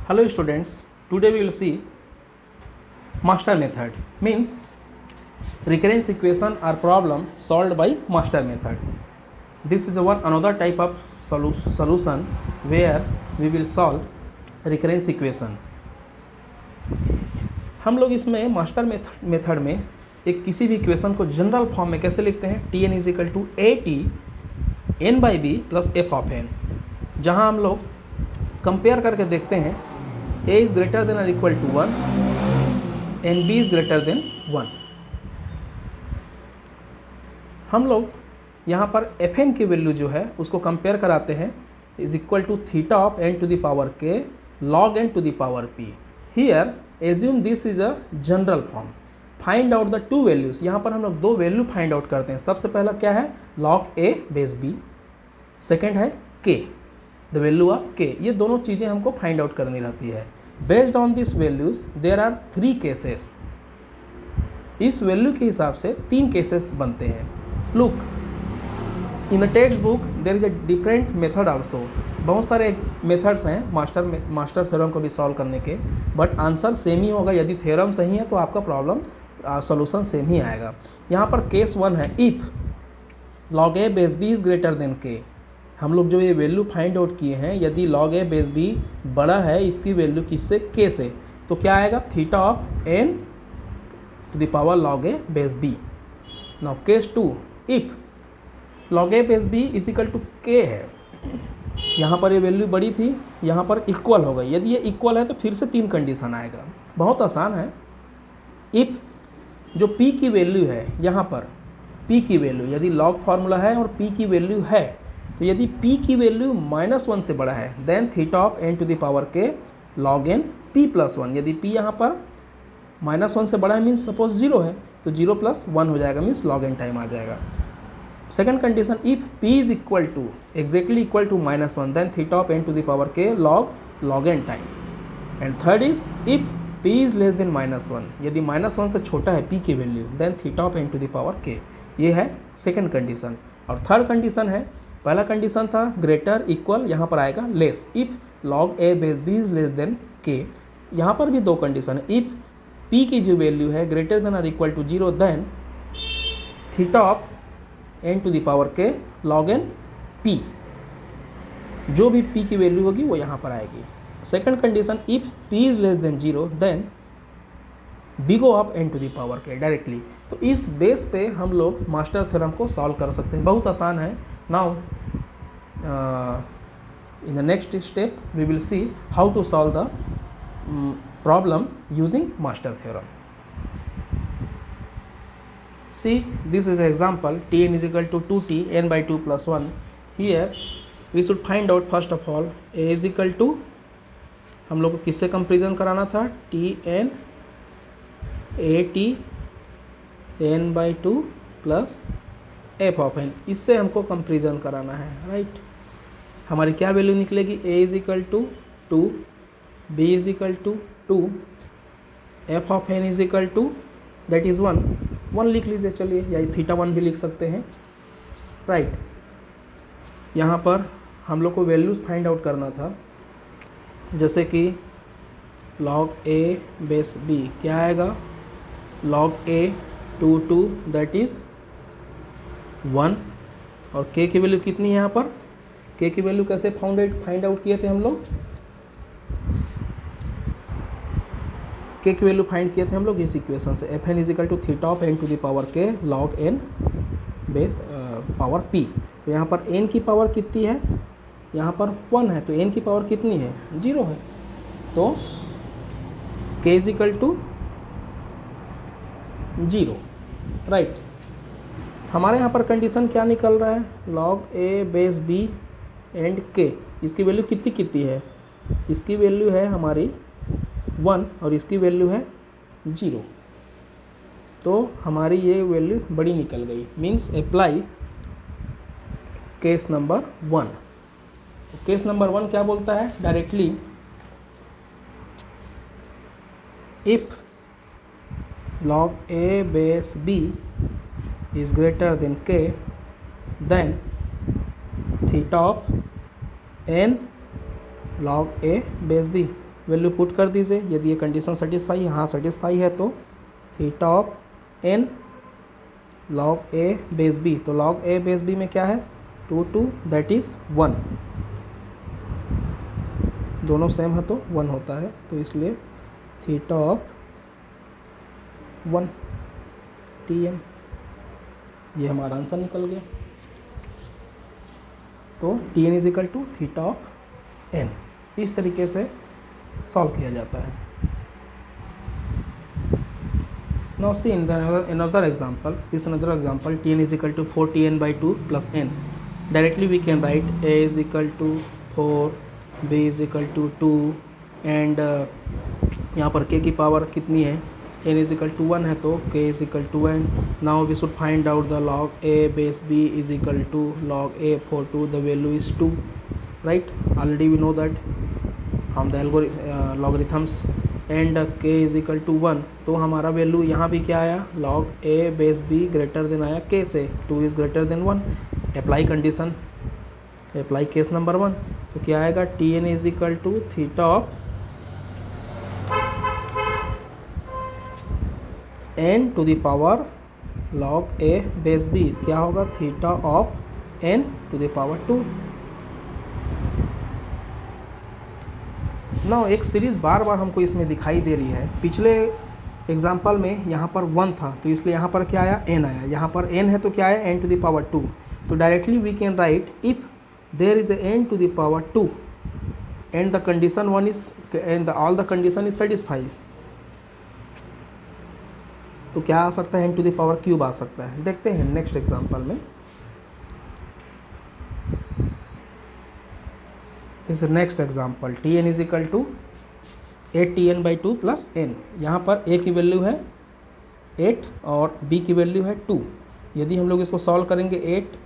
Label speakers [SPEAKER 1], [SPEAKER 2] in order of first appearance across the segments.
[SPEAKER 1] Hello students, today we will see master method, means recurrence equation or problem solved by master method. This is another type of solution where we will solve recurrence equation. हम लोग इसमें master method में एक किसी भी equation को general form में कैसे लिखते हैं, T N is equal to A T N by B plus F of N, जहाँ हम लोग कंपेयर करके देखते हैं a इज़ ग्रेटर देन और equal to 1 and b is greater than 1। हम लोग यहाँ पर एफ एन की वैल्यू जो है उसको कंपेयर कराते हैं, is equal to theta of N to the power के log n to the power p. Here assume this is a general form, find out the two values. यहाँ पर हम लोग दो वैल्यू फाइंड आउट करते हैं। सबसे पहला क्या है, log A base B, second है के, द वैल्यू ऑफ के। ये दोनों चीज़ें हमको फाइंड आउट करनी रहती है। Based on this values there are 3 cases. इस वैल्यू के हिसाब से 3 केसेस बनते हैं। Look in the text book there is a different method also. बहुत सारे मेथड्स हैं मास्टर थ्योरम को भी सॉल्व करने के, बट आंसर सेम ही होगा। यदि थ्योरम सही है तो आपका प्रॉब्लम सॉल्यूशन सेम ही आएगा। यहाँ पर केस 1 है, if log A base B is greater than K. हम लोग जो ये वैल्यू फाइंड आउट किए हैं, यदि लॉग ए बेस बी बड़ा है इसकी वैल्यू किससे, के से, तो क्या आएगा, theta of N to the power log A base B. Now case 2, if log A base B is equal to K है, यहाँ पर ये वैल्यू बड़ी थी, यहाँ पर इक्वल हो गई। यदि ये इक्वल है तो फिर से 3 कंडीशन आएगा। बहुत आसान है। इफ जो p की वैल्यू है, यहाँ पर p की वैल्यू यदि लॉग फार्मूला है और p की वैल्यू है, तो यदि p की वैल्यू -1 से बड़ा है then theta of n to the power के लॉग एन p प्लस 1। यदि p यहाँ पर -1 से बड़ा है मीन्स सपोज 0 है, तो 0 + 1 हो जाएगा, मीन्स लॉग एन टाइम आ जाएगा। Second condition, if p is equal to exactly equal to -1 then theta of n to the power के log n time. And third is if p is less than -1, यदि -1 से छोटा है p की value then theta of n to the power के। ये है second condition. और थर्ड कंडीशन है, पहला कंडीशन था ग्रेटर इक्वल, यहाँ पर आएगा less. If log A base B is less than K, यहाँ पर भी 2 कंडीशन है। इफ p की जो वैल्यू है ग्रेटर देन और equal to 0 then theta of n to the power के लॉग एन p, जो भी p की वैल्यू होगी वो यहाँ पर आएगी। Second condition, if p is less than 0 then big O of n to the power K directly. तो इस बेस पे हम लोग मास्टर थ्योरम को सॉल्व कर सकते हैं। बहुत आसान है। Now in the next step we will see how to solve the problem using master theorem. See, this is an example, Tn is equal to 2t n by 2 plus 1. Here we should find out first of all a is equal to, हम लोग को किससे comparison कराना था, Tn a t n by 2 plus F of N, इससे हमको comparison कराना है, राइट। हमारी क्या वैल्यू निकलेगी, a is equal to 2, b is equal to 2, F of N is equal to that is 1 लिख लीजिए, चलिए, या थीटा 1 भी लिख सकते हैं, राइट। यहाँ पर हम लोग को वैल्यूज़ फाइंड आउट करना था, जैसे कि लॉग ए बेस बी क्या आएगा, लॉग ए 2 दैट इज़ 1, और k की वैल्यू कितनी है यहाँ पर, k की वैल्यू कैसे फाइंड आउट किए थे हम लोग, k की वैल्यू फाइंड किए थे हम लोग इस इक्वेशन से, F n is equal to theta of n to the power के log n base power p। तो यहाँ पर n की पावर कितनी है, यहाँ पर 1 है, तो n की पावर कितनी है, 0 है, तो k is equal to 0, right. हमारे यहाँ पर कंडीशन क्या निकल रहा है, log A base B and K, इसकी वैल्यू कितनी है, इसकी वैल्यू है हमारी 1 और इसकी वैल्यू है 0, तो हमारी ये वैल्यू बड़ी निकल गई, मीन्स अप्लाई केस नंबर 1। तो केस नंबर 1 क्या बोलता है, directly if log A base B is greater than k then theta of n log a base b, value put कर दीजिए। यदि ये कंडीशन सेटिस्फाई है, हाँ सेटिस्फाई है, तो theta of N log A base B, तो लॉग ए बेस बी में क्या है 2 दैट इज़ 1, दोनों सेम है तो 1 होता है, तो इसलिए थीटा ऑफ 1 TN, ये हमारा आंसर निकल गया। तो TN is equal to theta of N. इस तरीके से सॉल्व किया जाता है। Now see in another example, this another example, TN is equal to 4TN by 2 plus n. Directly we can write A is equal to 4, B is equal to 2 and यहाँ पर K की power कितनी है, n is equal to 1 है तो K is equal to n. Now we should find out the log A base B is equal to log A for 2, the value is 2, right? Already we know that from the logarithms, and K is equal to 1, तो हमारा value यहाँ भी क्या आया, log A base B greater than आया K से, 2 is greater than 1, apply condition, apply case number 1, तो क्या आएगा TN is equal to theta of n to the power log A base B, क्या होगा theta of n to the power 2। ना एक series बार बार हमको इसमें दिखाई दे रही है। पिछले एग्जाम्पल में यहाँ पर 1 था तो इसलिए यहाँ पर क्या आया n आया, यहाँ पर n है तो क्या आया n टू द पावर 2, तो directly we can write if there is a n to the power 2 and the condition 1 is and all the condition is satisfied, तो क्या आ सकता है n to the power cube आ सकता है। देखते हैं नेक्स्ट एग्जाम्पल में। This is next example, TN is equal to 8TN by 2 plus n। यहाँ पर A की वैल्यू है 8 और B की वैल्यू है 2। यदि हम लोग इसको सॉल्व करेंगे 8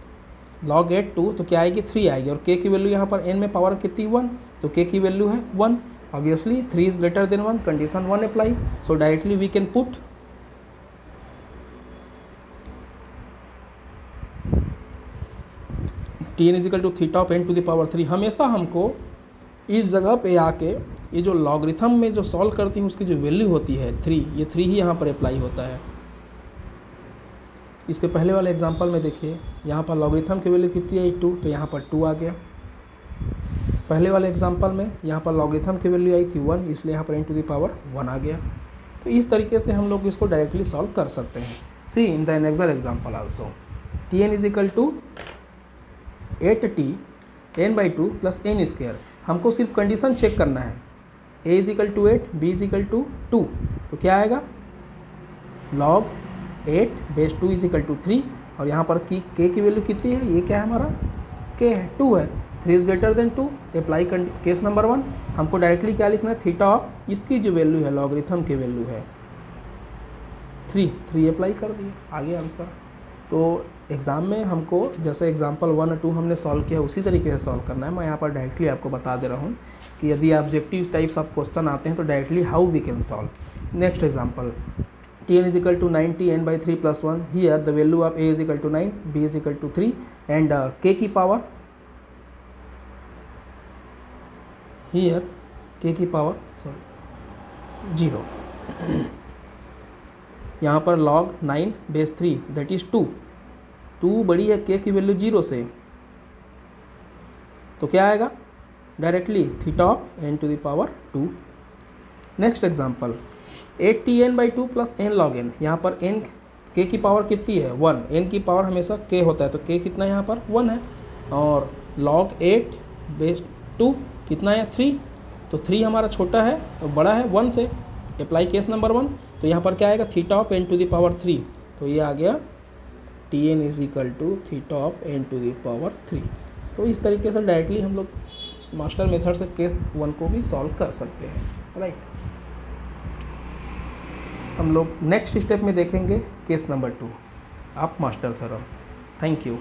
[SPEAKER 1] log 8 2 तो क्या आएगी 3 आएगी, और K की वैल्यू यहाँ पर n में पावर कितनी 1, तो K की वैल्यू है 1, obviously 3 is greater than 1, condition 1 apply, so directly we can put TN is equal to theta of n to the power 3। हमेशा हमको इस जगह पे आके ये जो लॉगरिथम में जो सॉल्व करती हैं उसकी जो वैल्यू होती है 3, ये 3 ही यहाँ पर अप्लाई होता है। इसके पहले वाले एग्जांपल में देखिए, यहाँ पर लॉगरिथम की वैल्यू कितनी आई 2, तो यहाँ पर 2 आ गया। पहले वाले एग्जांपल में यहाँ पर लॉगरिथम की वैल्यू आई थी 1, इसलिए यहाँ पर n टू द पावर 1 आ गया। तो इस तरीके से हम लोग इसको डायरेक्टली सॉल्व कर सकते हैं। See in the next example also, TN is equal to 8T n by 2 plus n square. हमको सिर्फ कंडीशन चेक करना है, A is equal to 8, B is equal to 2, तो क्या आएगा log 8 base 2 is equal to 3, और यहाँ पर की K की वैल्यू कितनी है, ये क्या है हमारा K है 2 है, 3 is greater then 2, apply case number 1। हमको डायरेक्टली क्या लिखना है थीटा ऑफ इसकी जो वैल्यू है लॉगरिथम की वैल्यू है 3 अप्लाई कर दिए, आगे आंसर। तो एग्ज़ाम में हमको जैसे एग्जांपल 1 और 2 हमने सॉल्व किया उसी तरीके से सॉल्व करना है। मैं यहाँ पर डायरेक्टली आपको बता दे रहा हूँ कि यदि ऑब्जेक्टिव टाइप्स ऑफ क्वेश्चन आते हैं तो directly how we can solve. Next example, TN is equal to 90n by 3 plus 1, here the value of A is equal to 9, B is equal to 3 and K की power, here K की power 0, यहाँ पर log 9 base 3 that is 2 बड़ी है K की value 0 से, तो क्या आएगा directly theta of n to the power 2। Next example, 8TN by 2 plus n log n, यहाँ पर n K की पावर कितनी है 1, n की पावर हमेशा K होता है तो K कितना यहाँ पर 1 है, और log 8 बेस 2 कितना है 3, तो 3 हमारा छोटा है और बड़ा है 1 से, अप्लाई केस नंबर 1, तो यहाँ पर क्या आएगा theta of n to the power 3, तो ये आ गया TN is equal to theta of n to the power 3। तो इस तरीके से डायरेक्टली हम लोग मास्टर मेथड से केस 1 को भी सॉल्व कर सकते हैं, राइट। हम लोग नेक्स्ट स्टेप में देखेंगे case number 2 of master theorem. Thank you.